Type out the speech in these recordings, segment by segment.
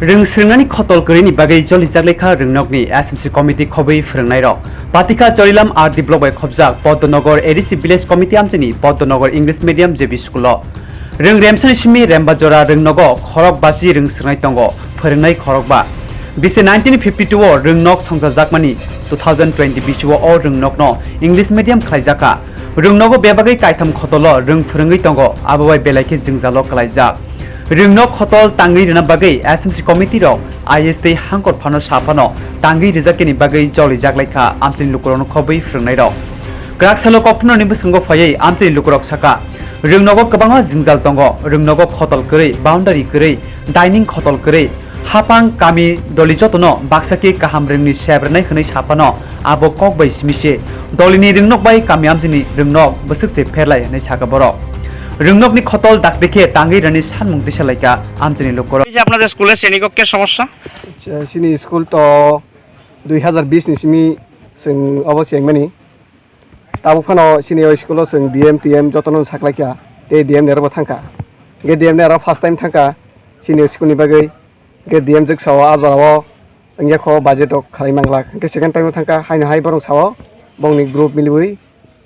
Rwng Srwngnairok khotol korini bagai Jolijak lekha Rwngnokni SMC committee Kwbai Srwngnairok Patika Jolilam R develop by Khobjak Poddonogor ADC village committee Amchaini Poddonogor English medium JB school Rwng Remsan Simi Rembajora Rwngnok khorok basi Rwng Srwngnai tongo Phorongnai khorokba Bise 1952 o Rwngnok songjajakmani 2020 bisuo o Rwngnok no English medium khlaijaka Rwngnogo bebagai kaitam khotolo Rwng phorongoi tongo ababai belaike Jwngjalo khlaijak Rwngnok khotol tangi rina bagai SMC committee rok IST hangkot phano sapano tangi rijakeni bagai Jolijak lekha Amchaini Lukurok Kwbai Srwngnairok Graksalo kokpno ni bwskango phayai Amchaini Lukurok saka Rwngnogo kwbangma Jwngjal tongo Rwngnogo khotol kwrwi boundary kwrwi dining khotol kwrwi hapang kami doli jotono baksaki kaham Rwngni sebrnai hwnai sapano abo Kwbai simise dolini Rwngnok bai kami Amchaini Rwngnok bwsukse pherlai hwnai saka borok Rwngnokni khotol dak দেখে টাঙ্গি রানি সানমুখ দিশালাইকা আমচানি লুকুরক এই যে আপনাদের স্কুলের শ্রেণীকক্ষের সমস্যা সিনি school তো 2020 नि सिमी जों अबसेंमानि ताबुफानो सिनि स्कुलाव जों डीएम टीएम जतन साख्लायखा ते डीएम नेरबो थांखा गे डीएम नेरा फर्स्ट टाइम थांखा सिनि स्कुलनि बागै गे डीएम जों साव आजाराव अंगेखौ बाजेट खालायनांला गे सेकेंड टाइम थांखा हायनो हाय बरं साव बंनि ग्रुप मिलुइ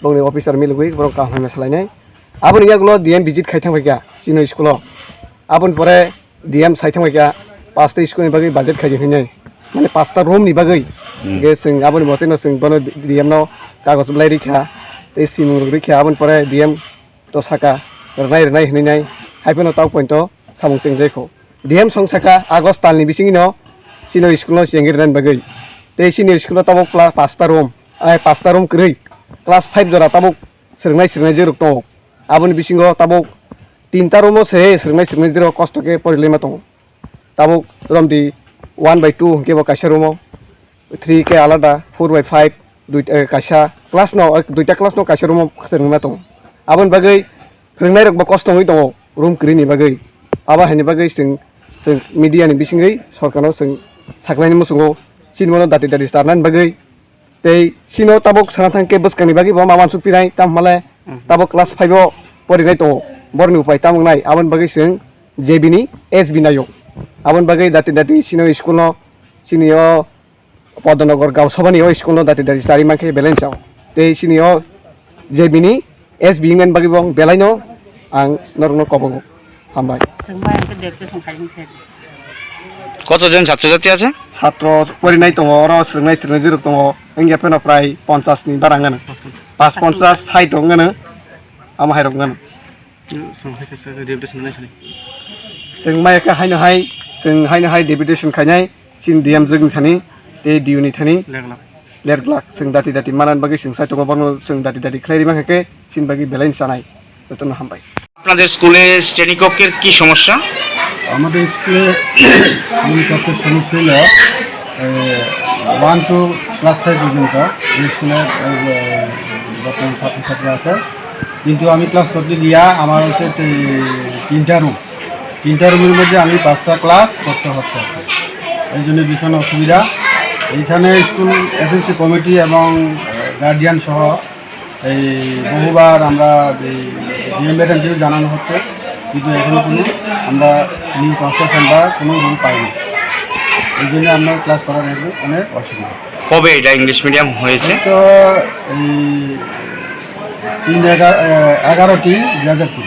बंनि अफिसार मिलुइ बरं काहायना सालायनाय आबुन यागलो डीएम विजिट खायथांबायगा सिनि स्कुलाव आबुन परे डीएम सायथांबायगा पांचटा स्कुलनि बागै बाजेट खायहैनाय माने पांचटा रूमनि बागै गे जों आबुन मतेनो जों बनो डीएम नाव कागज बिलाइ रैखा ते सिमु रैखा आबुन परे डीएम तो साका रनाय हनैनाय हायफोनो टाउ पॉइंट सामुं जों जायखौ डीएम संसाका आगस्ट तालनि बिसिङिनो सिनि स्कुलाव जेंगिरनान बागै ते सिनि स्कुलाव ताबो क्लास पांचटा रूम करै क्लास 5 जरा ताबो सोरनाय जेरक दं आबुन बिसिङाव ताबो तीनटा रूमो से सोरनाय जेराव कष्टके परिलेमा दं ताबो रमदि 1/2 केबो काशा रूमो 3 के आलादा 4/5 दुइटा काशा क्लास नो दुइटा क्लास नो काशा रूमो सोरनाय दं आबुन बागै फोरोंनायरक बा कष्टङै दं रूम क्रिनि बागै आबा हायनि बागै जों मिडियानि बिसिङै सरकारनाव जों साख्लायनि मुसुङाव सिनमनो दाति सारनान बागै ते सिनो ताबो सानाथांके बसकानि बागै बा मामान सुपिनाय ताममाले ताबो क्लास 5 आव परिनाय दं बरनि उपाय तामंनाय आबन बागै जों जेबिनि एसबि नायो आबन बागै दाति सिनो स्कुल सिनियो पदनगर गावसभानि स्कुल दाति सारि माखे बेलेन्सआव ते सिनियो जेबिनि एसबि इंमेन बागै बं बेलायनो आं नरनो कबंगो हामबाय কতজন ছাত্রছাত্রী আছে ছাত্র পরিনাय दङ र सोंनाय जेरक दङ इंगेफोना प्राय 50 नि बारा गानो 50 60 दङ गानो आमा हायरक गानो जों मायका हायनो डेपुटेशन खायनाय सिन डीएम जों थानि ते डिउनि थानि लेरग्लाक जों दाति मानान बागै जों साइटको बनो जों दाति खैरि माखे सिन बागै बेलाइन जानाय जतन हामबाय আপনাদের স্কুলে শ্রেণীকক্ষের কি সমস্যা আমাদের স্কুলে শ্রেণীকক্ষের সমস্যা হল 1 to ক্লাস 5 পর্যন্ত এই স্কুলে বর্তমান ছাত্রছাত্রী আছে কিন্তু আমি ক্লাস করতে গিয়া আমার হচ্ছে তিনটা রুমের মধ্যে আমি 5টা ক্লাস করতে হচ্ছে এই জন্য ভীষণ অসুবিধা এইখানে স্কুল এসএমসি কমিটি এবং গার্ডিয়ান সহ এই বহুবার আমরা ডিএম ম্যাডামকেও জানানো হচ্ছে কিন্তু এখনো কোনো আমরা নিউ কনস্ট্রাকশন বা কোনো রুম পাইনি এই জন্য আমরা ক্লাস করার অনেক অসুবিধা কবে এটা ইংলিশ মিডিয়াম হয়েছে তো এই 3/11/2020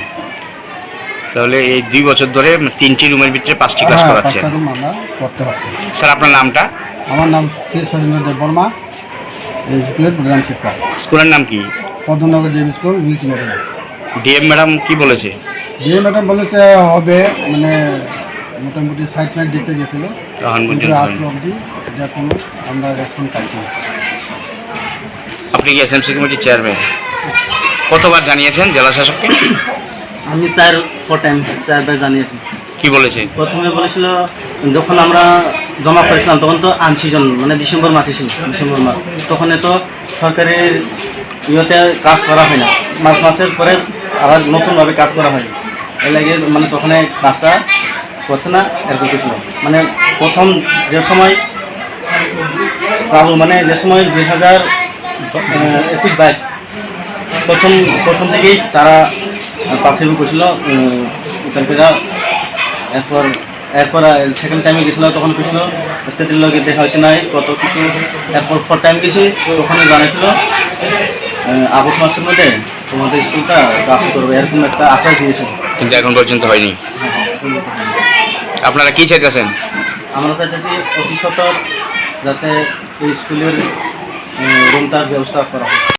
তাহলে এই 2 বছর ধরে 3টি রুমের ভিতরে 5টি ক্লাস করাচ্ছে 5টা রুম আমরা করতে হচ্ছে স্যার আপনার নামটা আমার নাম শ্রী সরঞ্জন দেববর্মা এই স্কুলের প্রধান শিক্ষক স্কুলের নাম কি Padmanagar JB school English medium DM madam কি বলেছে ডিএম ম্যাডাম বলেছে হবে মানে মোটামুটি সাইট দেখতে গেছিল কিন্তু আজ অবধি যা কোনো আমরা রেসপন্স পাইছি না আপনি কি এসএমসি কমিটির চেয়ারম্যান কতবার জানিয়েছেন জেলা শাসককে আমি স্যার 4 টাইম স্যারবার জানিয়েছি কি বলেছে প্রথমে বলেছিল যখন আমরা জমা করেছিলাম তখন তো আনসিজন মানে ডিসেম্বর মাস তখন তো সরকারের ইয়েতে কাজ করা হয় না মাসের পরে আবার নতুনভাবে কাজ করা হয় এর লাগে মানে তখন কাজটা করছে না এরকম কিছু মানে প্রথম যে সময় মানে যে সময় 2021-22 প্রথম থেকেই তারা প্রার্থী করছিল এরপর এরপর সেকেন্ড টাইমে গেছিল তখন কিছু স্টেটের লগে দেখা হয়েছে নাই কত কিছু। এরপর ফোর টাইম গেছি তখনই জানাইছিল আগস্ট মাসের মধ্যে তোমাদের স্কুলটা কাজ করবে, এরকম একটা আশ্বাস দিয়েছিল, কিন্তু এখন পর্যন্ত হয়নি। আপনারা কি চাইতেছেন? আমরা চাইতেছি অতি সত্বর যাতে এই স্কুলের রুমটার ব্যবস্থা করা হয়।